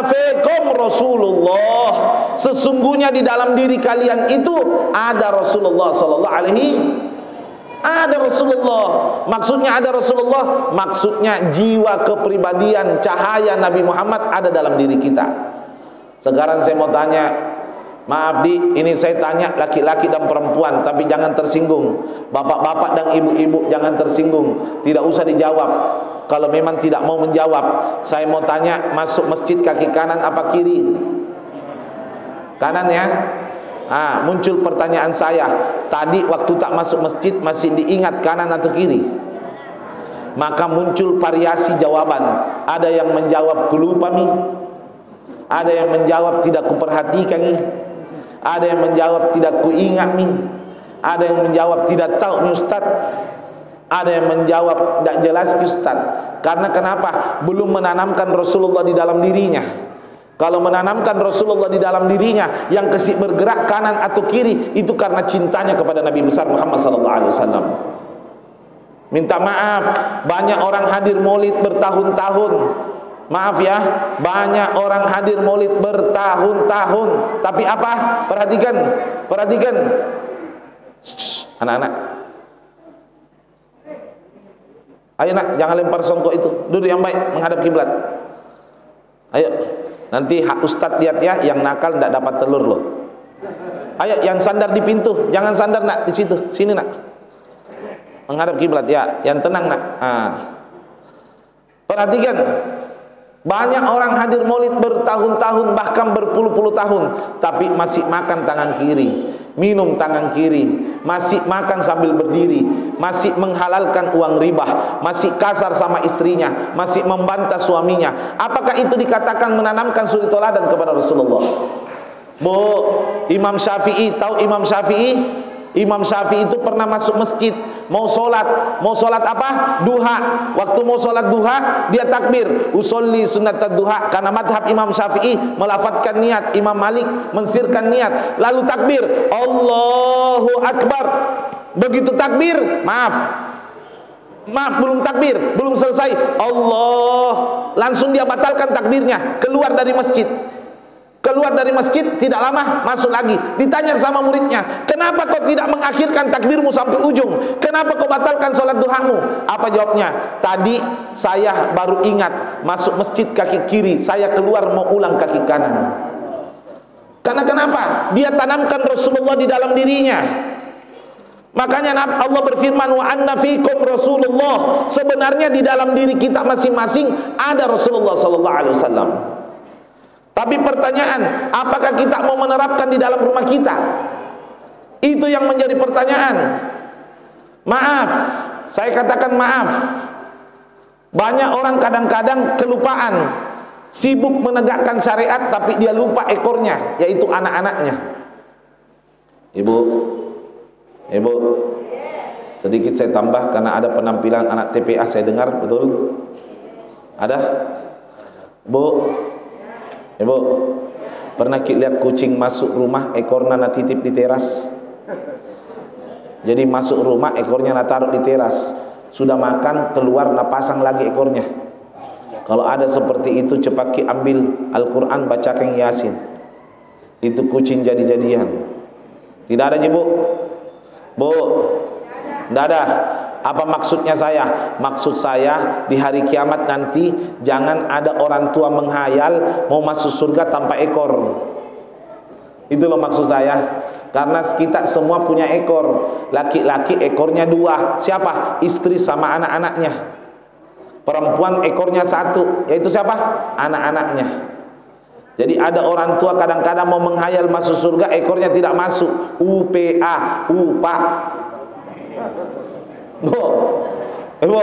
S1: fikum Rasulullah. Sesungguhnya di dalam diri kalian itu ada Rasulullah sallallahu alaihi. Ada Rasulullah. Maksudnya ada Rasulullah, maksudnya jiwa kepribadian cahaya Nabi Muhammad ada dalam diri kita. Sekarang saya mau tanya, maaf Di, ini saya tanya laki-laki dan perempuan, tapi jangan tersinggung. Bapak-bapak dan ibu-ibu jangan tersinggung, tidak usah dijawab. Kalau memang tidak mau menjawab, saya mau tanya, masuk masjid kaki kanan apa kiri? Kanan ya. Muncul pertanyaan saya, tadi waktu tak masuk masjid masih diingat kanan atau kiri? Maka muncul variasi jawaban. Ada yang menjawab lupa mi, ada yang menjawab tidak kuperhatikan mi, ada yang menjawab tidak kuingat mi, ada yang menjawab tidak tahu mi Ustaz, ada yang menjawab tidak jelas Ustaz. Karena kenapa? Belum menanamkan Rasulullah di dalam dirinya. Kalau menanamkan Rasulullah di dalam dirinya, yang kesik bergerak kanan atau kiri, itu karena cintanya kepada Nabi besar Muhammad SAW. Minta maaf, banyak orang hadir maulid bertahun-tahun. Maaf ya, banyak orang hadir maulid bertahun-tahun. Tapi apa? Perhatikan. Anak-anak, ayo nak, jangan lempar songkok itu. Duduk yang baik, menghadap kiblat. Ayo. Nanti hak Ustadz lihat ya, yang nakal tidak dapat telur loh. Ayo, yang sandar di pintu, jangan sandar nak di situ, sini nak. Menghadap kiblat ya, yang tenang nak. Perhatikan, banyak orang hadir maulid bertahun-tahun, bahkan berpuluh-puluh tahun, tapi masih makan tangan kiri, minum tangan kiri, masih makan sambil berdiri, masih menghalalkan uang riba, masih kasar sama istrinya, masih membantah suaminya. Apakah itu dikatakan menanamkan suri teladan kepada Rasulullah? Bu, Imam Syafi'i, tahu Imam Syafi'i? Imam Syafi'i itu pernah masuk masjid, mau sholat apa? Duha. Waktu mau sholat duha, dia takbir, usolli sunat duha. Karena madhab Imam Syafi'i melafatkan niat, Imam Malik mensirkan niat, lalu takbir, Allahu Akbar. Begitu takbir, maaf, belum takbir, belum selesai, Allah, langsung dia batalkan takbirnya, keluar dari masjid. Keluar dari masjid, tidak lama masuk lagi. Ditanya sama muridnya, kenapa kau tidak mengakhirkan takbirmu sampai ujung? Kenapa kau batalkan sholat duhamu? Apa jawabnya? Tadi saya baru ingat, masuk masjid kaki kiri, saya keluar mau ulang kaki kanan. Karena kenapa? Dia tanamkan Rasulullah di dalam dirinya. Makanya Allah berfirman, wa anna fikum Rasulullah. Sebenarnya di dalam diri kita masing-masing ada Rasulullah sallallahu alaihi wasallam. Tapi pertanyaan, apakah kita mau menerapkan di dalam rumah kita? Itu yang menjadi pertanyaan. Maaf, saya katakan maaf. Banyak orang kadang-kadang kelupaan, sibuk menegakkan syariat tapi dia lupa ekornya, yaitu anak-anaknya. Ibu, sedikit saya tambah karena ada penampilan anak TPA saya dengar, betul? Ada? Ibu, pernah lihat kucing masuk rumah, ekornya na titip di teras? Jadi masuk rumah, ekornya na taruh di teras. Sudah makan, keluar, na pasang lagi ekornya. Kalau ada seperti itu, cepat ambil Al-Quran, bacakan Yasin. Itu kucing jadi-jadian. Tidak ada, Bu? Tidak ada. Apa maksudnya saya? Maksud saya di hari kiamat nanti jangan ada orang tua menghayal mau masuk surga tanpa ekor. Itu loh maksud saya. Karena kita semua punya ekor. Laki-laki ekornya 2. Siapa? Istri sama anak-anaknya. Perempuan ekornya 1. Yaitu siapa? Anak-anaknya. Jadi ada orang tua kadang-kadang mau menghayal masuk surga, ekornya tidak masuk. UPA, UPA. Ibu,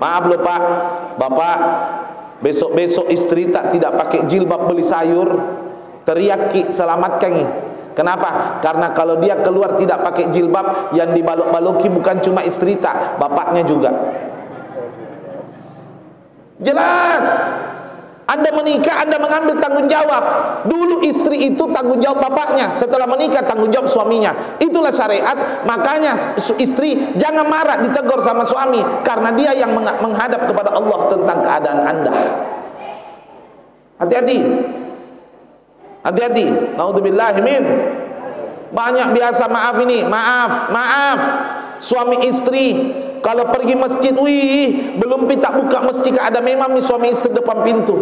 S1: maaf loh Pak, Bapak, besok-besok istri tidak pakai jilbab beli sayur, teriak Ki, selamatkan Ki. Kenapa? Karena kalau dia keluar tidak pakai jilbab, yang dibalok-baloki bukan cuma istri tak, bapaknya juga. Jelas. Anda menikah, Anda mengambil tanggung jawab. Dulu istri itu tanggung jawab bapaknya, setelah menikah tanggung jawab suaminya. Itulah syariat. Makanya istri jangan marah ditegur sama suami, karena dia yang menghadap kepada Allah tentang keadaan Anda. Hati-hati. Hati-hati. Naudzubillahi min. Banyak biasa maaf ini, maaf. Suami istri kalau pergi masjid, belum tak buka masjid, ada memang suami istri depan pintu.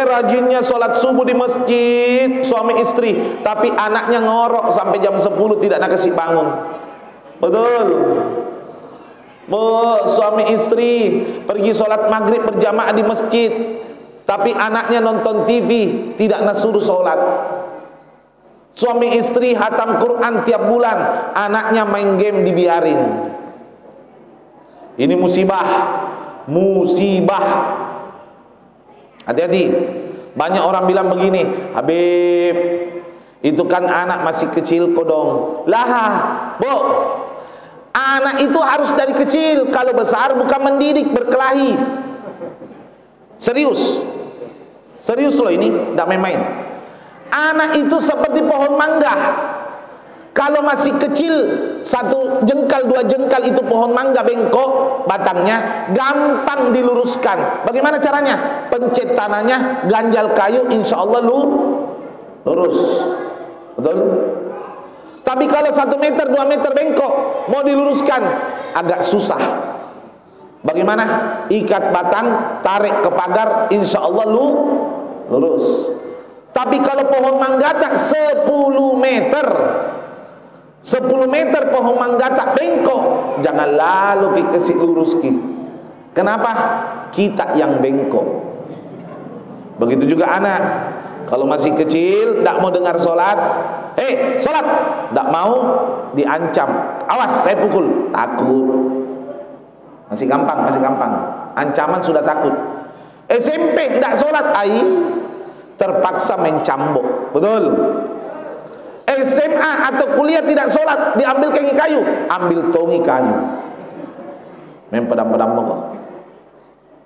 S1: Rajinnya sholat subuh di masjid suami istri, tapi anaknya ngorok sampai jam 10 tidak nak kasih bangun. Betul. Suami istri pergi sholat maghrib berjamaah di masjid, tapi anaknya nonton TV, tidak nak suruh sholat. Suami istri hatam Quran tiap bulan, anaknya main game dibiarin. Ini musibah. Hati-hati. Banyak orang bilang begini, Habib, itu kan anak masih kecil kodong. Lah, Bu, anak itu harus dari kecil. Kalau besar bukan mendidik, berkelahi. Serius loh ini, tidak main-main. Anak itu seperti pohon mangga. Kalau masih kecil, 1 jengkal 2 jengkal itu pohon mangga bengkok batangnya, gampang diluruskan. Bagaimana caranya? Pencet tanahnya, ganjal kayu, insya Allah lurus. Betul? Tapi kalau 1 meter 2 meter bengkok, mau diluruskan agak susah. Bagaimana? Ikat batang, tarik ke pagar, insya Allah lurus. Tapi kalau pohon manggata 10 meter pohon manggata bengkok, jangan lalu kasih lurus ki. Kenapa? Kita yang bengkok. Begitu juga anak, kalau masih kecil tidak mau dengar sholat, sholat, tidak mau, diancam, awas saya pukul, takut. Masih gampang. Ancaman sudah takut. SMP tidak sholat, terpaksa main cambuk. Betul? SMA atau kuliah tidak sholat, diambil kaki kayu, ambil tongi kayu, main pedang-pedang kok.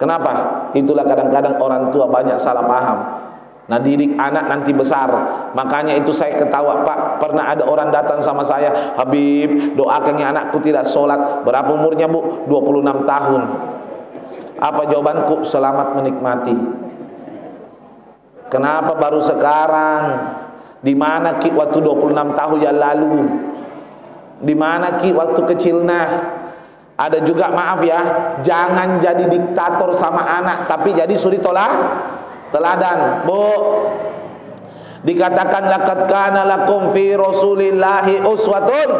S1: Kenapa? Itulah kadang-kadang orang tua banyak salah paham. Nah, didik anak nanti besar. Makanya itu saya ketawa, Pak. Pernah ada orang datang sama saya, Habib, doakan ya anakku tidak sholat. Berapa umurnya, Bu? 26 tahun. Apa jawabanku? Selamat menikmati. Kenapa baru sekarang? Di mana ki waktu 26 tahun yang lalu? Di mana ki waktu kecilnya? Ada juga, maaf ya, jangan jadi diktator sama anak, tapi jadi suri teladan. Bu, dikatakan laqad kana lakum fi rasulillahi uswatun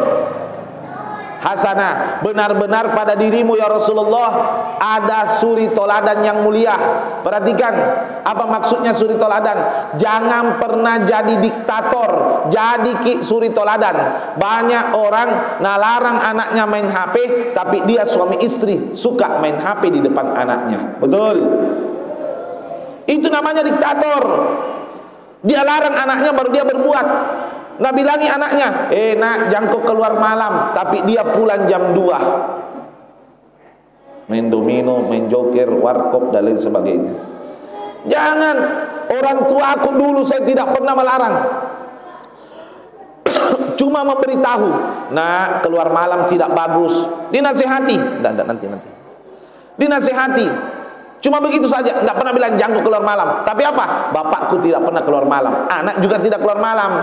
S1: hasanah. Benar-benar pada dirimu ya Rasulullah ada suri teladan yang mulia. Perhatikan apa maksudnya suri teladan. Jangan pernah jadi diktator, jadi suri teladan. Banyak orang nalarang anaknya main HP, tapi dia suami istri suka main HP di depan anaknya. Betul? Itu namanya diktator. Dia larang anaknya baru dia berbuat. Nah, bilangi anaknya, nak, jangan keluar malam, tapi dia pulang jam 2. Main domino, main joker, warkop dan lain sebagainya. Jangan. Orang tua aku dulu saya tidak pernah melarang. Cuma memberitahu, nak, keluar malam tidak bagus. Dinasihati. Nanti. Dinasihati. Cuma begitu saja, tidak pernah bilang jangan keluar malam. Tapi apa? Bapakku tidak pernah keluar malam, anak juga tidak keluar malam.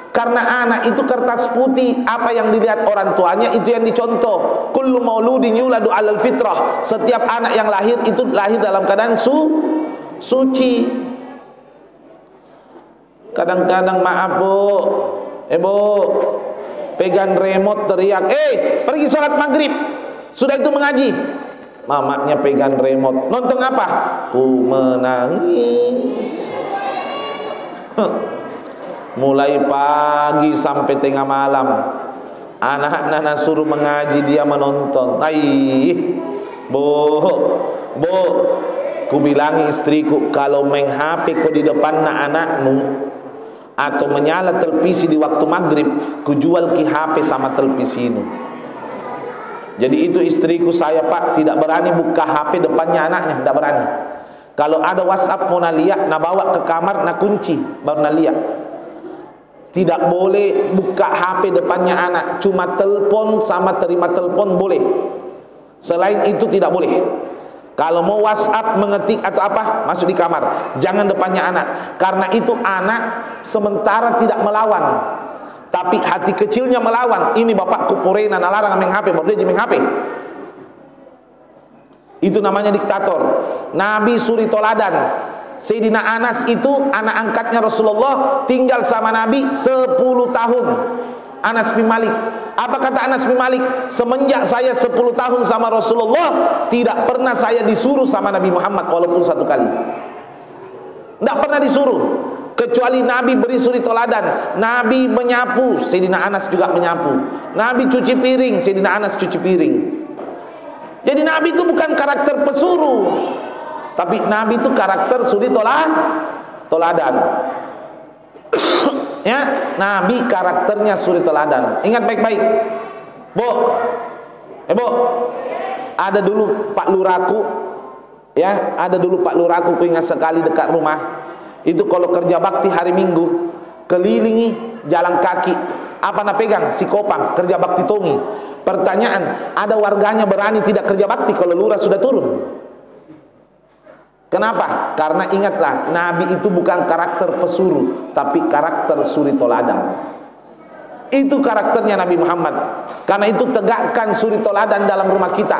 S1: Karena anak itu kertas putih, apa yang dilihat orang tuanya itu yang dicontoh. Kullu mauludin yuladu 'alal fitrah. Setiap anak yang lahir itu lahir dalam keadaan suci. Kadang-kadang maaf, Bu. Bu, pegang remote teriak, pergi sholat maghrib. Sudah itu mengaji. Mamanya pegang remote. Nonton apa? Ku menangis. Mulai pagi sampai tengah malam, anak-anak suruh mengaji, dia menonton. Bu, ku bilangi istriku, kalau main HP kau di depan anakmu atau menyala televisi di waktu maghrib, ku jual ki HP sama televisi ini. Jadi itu istriku saya, Pak, tidak berani buka HP depannya anaknya, tidak berani. Kalau ada WhatsApp mau lihat, nak bawa ke kamar, nak kunci, baru nak lihat. Tidak boleh buka HP depannya anak, cuma telepon sama terima telepon boleh. Selain itu tidak boleh. Kalau mau WhatsApp, mengetik atau apa, masuk di kamar, jangan depannya anak. Karena itu anak sementara tidak melawan, tapi hati kecilnya melawan. Ini bapak kupurena nalarang main HP, baru dia main HP. Itu namanya diktator. Nabi suri toladan. Sayyidina Anas itu anak angkatnya Rasulullah, tinggal sama Nabi 10 tahun. Anas bin Malik. Apa kata Anas bin Malik? Semenjak saya 10 tahun sama Rasulullah, tidak pernah saya disuruh sama Nabi Muhammad walaupun satu kali. Tidak pernah disuruh, kecuali Nabi beri suri toladan. Nabi menyapu, Sayyidina Anas juga menyapu. Nabi cuci piring, Sayyidina Anas cuci piring. Jadi Nabi itu bukan karakter pesuruh, tapi Nabi itu karakter suri toladan. Ya, Nabi karakternya suri teladan. Ingat baik-baik, Bu. Bu, ada dulu Pak Luraku, ya, ada dulu Pak Luraku, ku ingat sekali dekat rumah. Itu kalau kerja bakti hari Minggu, kelilingi jalan kaki. Apa nak pegang? Si kopang, kerja bakti tongi. Pertanyaan, ada warganya berani tidak kerja bakti kalau lurah sudah turun? Kenapa? Karena ingatlah, Nabi itu bukan karakter pesuruh, tapi karakter suri toladan. Itu karakternya Nabi Muhammad. Karena itu tegakkan suri toladan dalam rumah kita.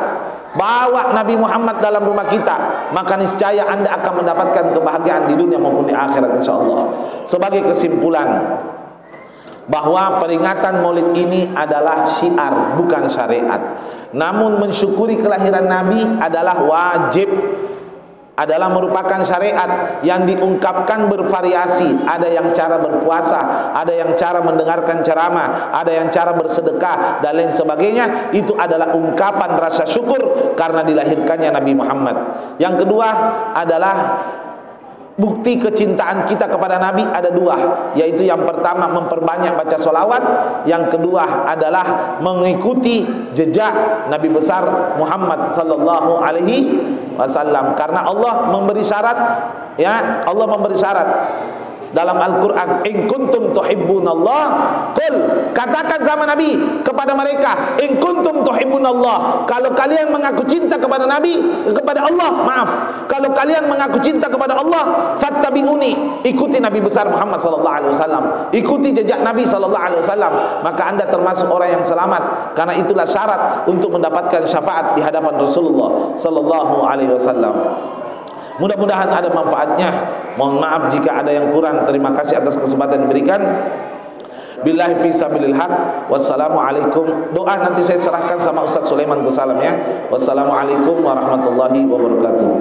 S1: Bawa Nabi Muhammad dalam rumah kita, maka niscaya Anda akan mendapatkan kebahagiaan di dunia maupun di akhirat insyaallah. Sebagai kesimpulan, bahwa peringatan Maulid ini adalah syiar, bukan syariat. Namun mensyukuri kelahiran Nabi adalah wajib, adalah merupakan syariat yang diungkapkan bervariasi. Ada yang cara berpuasa, ada yang cara mendengarkan ceramah, ada yang cara bersedekah dan lain sebagainya. Itu adalah ungkapan rasa syukur karena dilahirkannya Nabi Muhammad. Yang kedua adalah bukti kecintaan kita kepada Nabi ada dua, yaitu yang pertama memperbanyak baca sholawat, yang kedua adalah mengikuti jejak Nabi besar Muhammad sallallahu alaihi wasallam. Karena Allah memberi syarat, ya, Allah memberi syarat dalam Al-Quran, in kuntum tuhibbunallah, qul, katakan sama Nabi kepada mereka, in kuntum tuhibbunallah, kalau kalian mengaku cinta kepada Nabi, kepada Allah, maaf, kalau kalian mengaku cinta kepada Allah, fattabi'uni, ikuti Nabi besar Muhammad sallallahu alaihi wasallam, ikuti jejak Nabi sallallahu alaihi wasallam, maka Anda termasuk orang yang selamat. Karena itulah syarat untuk mendapatkan syafaat di hadapan Rasulullah sallallahu alaihi wasallam. Mudah-mudahan ada manfaatnya. Mohon maaf jika ada yang kurang. Terima kasih atas kesempatan diberikan. Billahi fi sabilil haq. Wassalamualaikum. Doa nanti saya serahkan sama Ustaz Sulaiman Gusalam, ya. Wassalamualaikum warahmatullahi wabarakatuh.